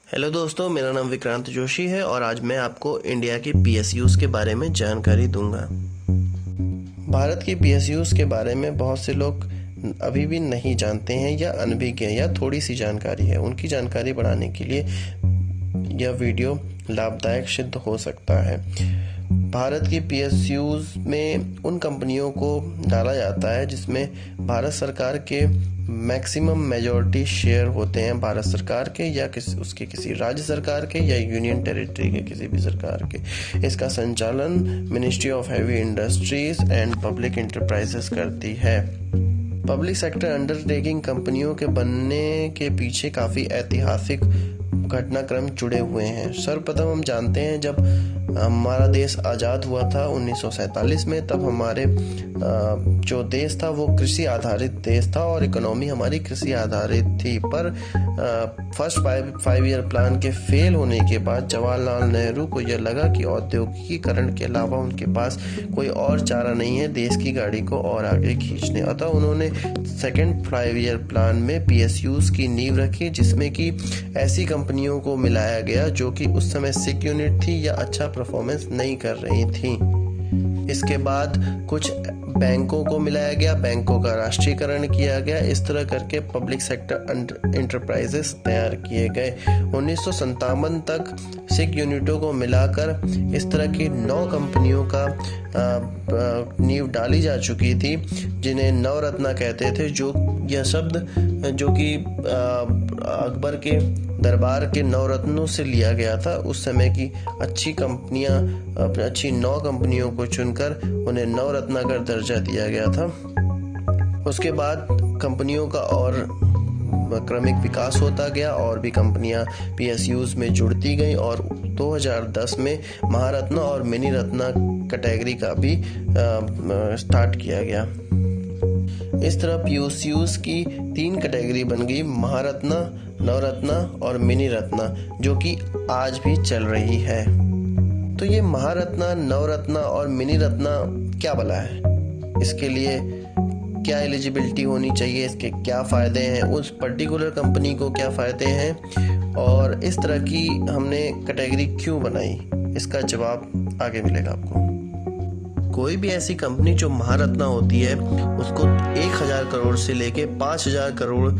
Hello दोस्तों, मेरा नाम विक्रांत जोशी है और आज मैं आपको इंडिया के पीएसयूज़ के बारे में जानकारी दूंगा। भारत की पीएसयूज़ के बारे में बहुत से लोग अभी भी नहीं जानते हैं या अनभिज्ञ हैं या थोड़ी सी जानकारी है। उनकी जानकारी बढ़ाने के लिए यह वीडियो लाभदायक सिद्ध हो सकता है। भारत की पीएसयूज़ में उन कंपनियों को डाला जाता है जिसमें भारत सरकार के मैक्सिमम मेजॉरिटी शेयर होते हैं, भारत सरकार के या उसके किसी राज्य सरकार के या यूनियन टेरिटरी के किसी भी सरकार के। इसका संचालन ministry of heavy industries and public enterprises करती है। पब्लिक सेक्टर अंडरटेकिंग कंपनियों के बनने के पीछे काफ़ी ऐतिहासिक घटनाक्रम जुड़े हुए हैं। सर्वप्रथम हम जानते हैं जब हमारा देश आज़ाद हुआ था 1947 में, तब हमारे जो देश था वो कृषि आधारित देश था और इकोनॉमी हमारी कृषि आधारित थी। पर फर्स्ट 5 ईयर प्लान के फेल होने के बाद जवाहरलाल नेहरू को यह लगा कि औद्योगिकीकरण के अलावा उनके पास कोई और चारा नहीं है देश की गाड़ी को और आगे खींचने। अतः उन्होंने सेकेंड 5 ईयर प्लान में पीएसयूज़ की नींव रखी, जिसमें कि ऐसी कंपनियों को मिलाया गया जो कि उस समय सिक यूनिट थी या अच्छा परफॉर्मेंस नहीं कर रही थी। इसके बाद कुछ बैंकों को मिलाया गया, बैंकों का राष्ट्रीयकरण किया गया। इस तरह करके पब्लिक सेक्टर एंटरप्राइजेस तैयार किए गए। 1957 तक सिक यूनिटों को मिलाकर इस तरह की 9 कंपनियों का नींव डाली जा चुकी थी, जिन्हें नवरत्ना कहते थे। जो यह शब्द जो कि अकबर के दरबार के नवरत्नों से लिया गया था। उस समय की अच्छी कंपनियां, अच्छी 9 कंपनियों को चुनकर उन्हें नवरत्ना का दर्जा दिया गया था। उसके बाद कंपनियों का और क्रमिक विकास होता गया और भी कंपनियां पीएसयूज़ में जुड़ती गई और 2010 में महारत्ना और मिनी रत्ना कैटेगरी का भी स्टार्ट किया गया। इस तरह पीएसयूज़ की 3 कैटेगरी बन गई, महारत्ना, नवरत्ना और मिनी रत्ना, जो कि आज भी चल रही है। तो ये महारत्ना, नवरत्ना और मिनी रत्ना क्या भला है? इसके लिए क्या एलिजिबिलिटी होनी चाहिए? इसके क्या फ़ायदे हैं? उस पर्टिकुलर कंपनी को क्या फ़ायदे हैं? और इस तरह की हमने कैटेगरी क्यों बनाई? इसका जवाब आगे मिलेगा आपको। कोई भी ऐसी कंपनी जो महारत्ना होती है उसको 1000 करोड़ से लेके 5000 करोड़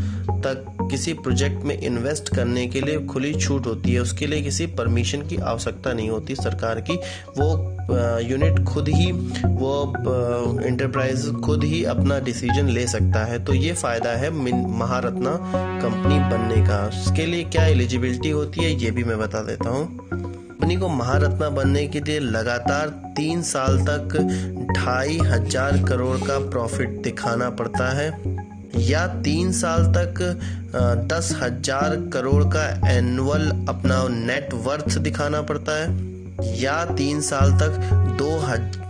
तक किसी प्रोजेक्ट में इन्वेस्ट करने के लिए खुली छूट होती है। उसके लिए किसी परमिशन की आवश्यकता नहीं होती सरकार की। वो यूनिट खुद ही, वो एंटरप्राइज खुद ही अपना डिसीजन ले सकता है। तो ये फ़ायदा है महारत्ना कंपनी बनने का। इसके लिए क्या एलिजिबिलिटी होती है ये भी मैं बता देता हूँ। कंपनी को महारत्ना बनने के लिए लगातार 3 साल तक 2500 करोड़ का प्रॉफिट दिखाना पड़ता है, या 3 साल तक 10,000 करोड़ का एनुअल अपना नेट वर्थ दिखाना पड़ता है, या 3 साल तक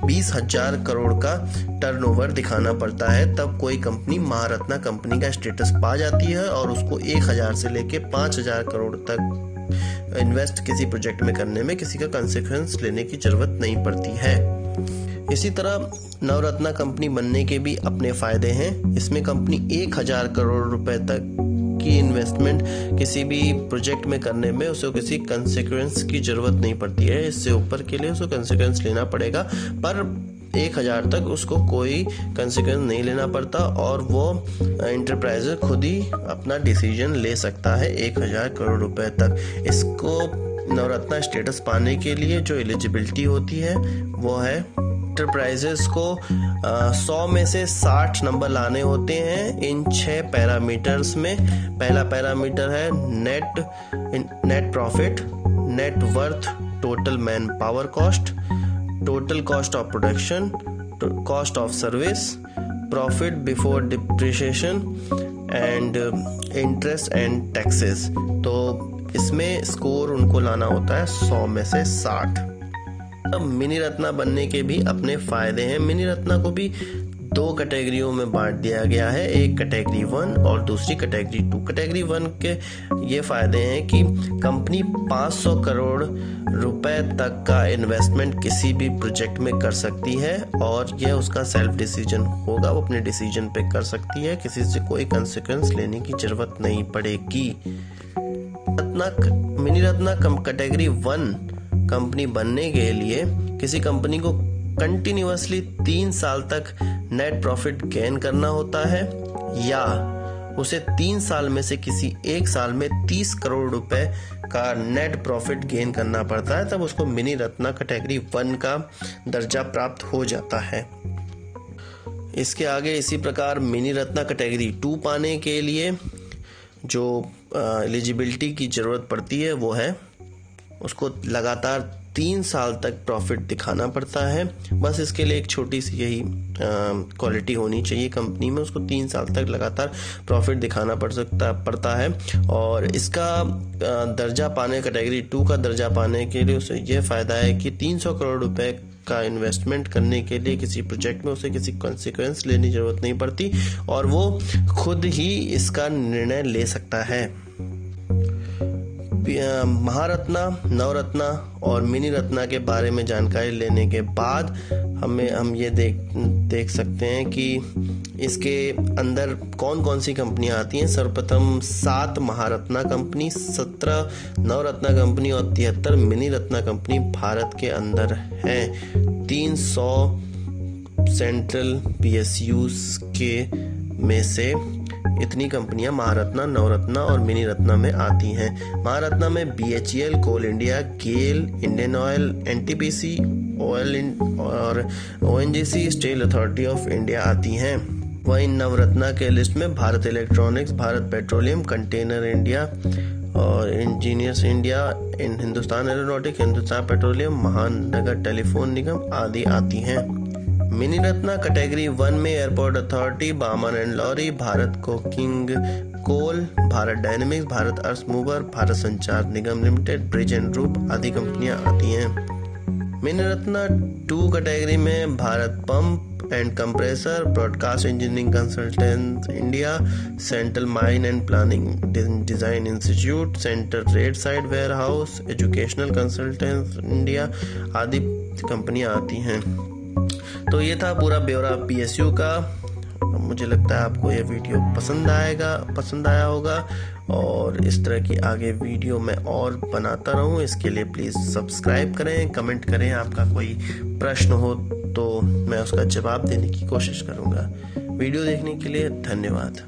20,000 करोड़ का टर्नओवर दिखाना पड़ता है। तब कोई कंपनी महारत्ना कंपनी का स्टेटस पा जाती है और उसको 1000 से लेके 5000 करोड़ तक इन्वेस्ट किसी प्रोजेक्ट में करने में किसी का कंसेक्वेंस लेने की जरूरत नहीं पड़ती है। इसी तरह नवरत्ना कंपनी बनने के भी अपने फायदे हैं। इसमें कंपनी 1000 करोड़ रुपए तक की इन्वेस्टमेंट किसी भी प्रोजेक्ट में करने में उसे किसी कंसेक्वेंस की जरूरत नहीं पड़ती है। इससे ऊपर के लिए उसको कंसेक्वेंस लेना पड़ेगा, पर 1000 तक उसको कोई कंसेक्वेंस नहीं लेना पड़ता और वो एंटरप्राइज खुद ही अपना डिसीजन ले सकता है 1000 करोड़ रुपए तक। इसको नवरत्ना स्टेटस पाने के लिए जो एलिजिबिलिटी होती है वो है, एंटरप्राइजेस को 100 में से 60 नंबर लाने होते हैं इन 6 पैरामीटर्स में। पहला पैरामीटर है net profit, net worth, total man power cost, total cost of production, cost of service, profit before depreciation and interest and taxes. तो इसमें स्कोर उनको लाना होता है 100 में से 60। अब मिनी रत्ना बनने के भी अपने फायदे हैं। मिनी रत्ना को भी 2 कैटेगरियों में बांट दिया गया है, एक कैटेगरी 1 और दूसरी कैटेगरी 2। कैटेगरी 1 के ये फायदे हैं कि कंपनी 500 करोड़ रुपए तक का इन्वेस्टमेंट किसी भी प्रोजेक्ट में कर सकती है और यह उसका सेल्फ डिसीजन होगा, वो अपने डिसीजन पे कर सकती है, किसी से कोई कंसिक्वेंस लेने की जरूरत नहीं पड़ेगी। मिनी रत्ना कैटेगरी 1 कंपनी बनने के लिए किसी कंपनी को कंटिन्यूअसली 3 साल तक नेट प्रॉफिट गेन करना होता है, या उसे 3 साल में से किसी एक साल में 30 करोड़ रुपए का नेट प्रॉफिट गेन करना पड़ता है, तब उसको मिनी रत्ना कैटेगरी 1 का दर्जा प्राप्त हो जाता है। इसके आगे इसी प्रकार मिनी रत्ना कैटेगरी 2 पाने के लिए जो एलिजिबिलिटी की जरूरत पड़ती है वो है उसको लगातार 3 साल तक प्रॉफिट दिखाना पड़ता है। बस इसके लिए एक छोटी सी यही क्वालिटी होनी चाहिए कंपनी में, उसको 3 साल तक लगातार प्रॉफिट दिखाना पड़ता है। और इसका दर्जा पाने, कैटेगरी 2 का दर्जा पाने के लिए उसे यह फायदा है कि 300 करोड़ रुपए का इन्वेस्टमेंट करने के लिए किसी प्रोजेक्ट में उसे किसी कॉन्सिक्वेंस लेने की जरूरत नहीं पड़ती और वो खुद ही इसका निर्णय ले सकता है। महारत्ना, नवरत्ना और मिनी रत्ना के बारे में जानकारी लेने के बाद हम ये देख सकते हैं कि इसके अंदर कौन कौन सी कंपनियां आती हैं। सर्वप्रथम 7 महारत्ना कंपनी, 17 नवरत्ना कंपनी और 73 मिनी रत्ना कंपनी भारत के अंदर हैं। 300 सेंट्रल PSUs के में से इतनी कंपनियां महारत्ना, नवरत्ना और मिनी रत्ना में आती हैं। महारत्ना में BHEL, coal India, GAIL, Indian oil, NTPC oil और ONGC steel authority of India आती हैं। वहीं नवरत्ना के लिस्ट में Bharat electronics, Bharat petroleum, container India और engineers India, Hindustan aeronautic, Hindustan petroleum, Mahanagar telephone Nigam आदि आती हैं। मिनी रत्ना कैटेगरी 1 में airport authority, Balmer and Lawrie, Bharat coking coal, Bharat dynamics, Bharat earth mover, Bharat Sanchar Nigam limited, bridge and रूप आदि कंपनियां आती हैं। मिनी रत्ना 2 कैटेगरी में Bharat pump and compressor, broadcast engineering consultant India, central mine and planning design institute, centre red side warehouse, educational consultant India आदि कंपनियां आती हैं। तो ये था पूरा ब्यौरा PSU का। मुझे लगता है आपको ये वीडियो पसंद आया होगा और इस तरह की आगे वीडियो मैं और बनाता रहूं। इसके लिए प्लीज़ सब्सक्राइब करें, कमेंट करें। आपका कोई प्रश्न हो तो मैं उसका जवाब देने की कोशिश करूंगा। वीडियो देखने के लिए धन्यवाद।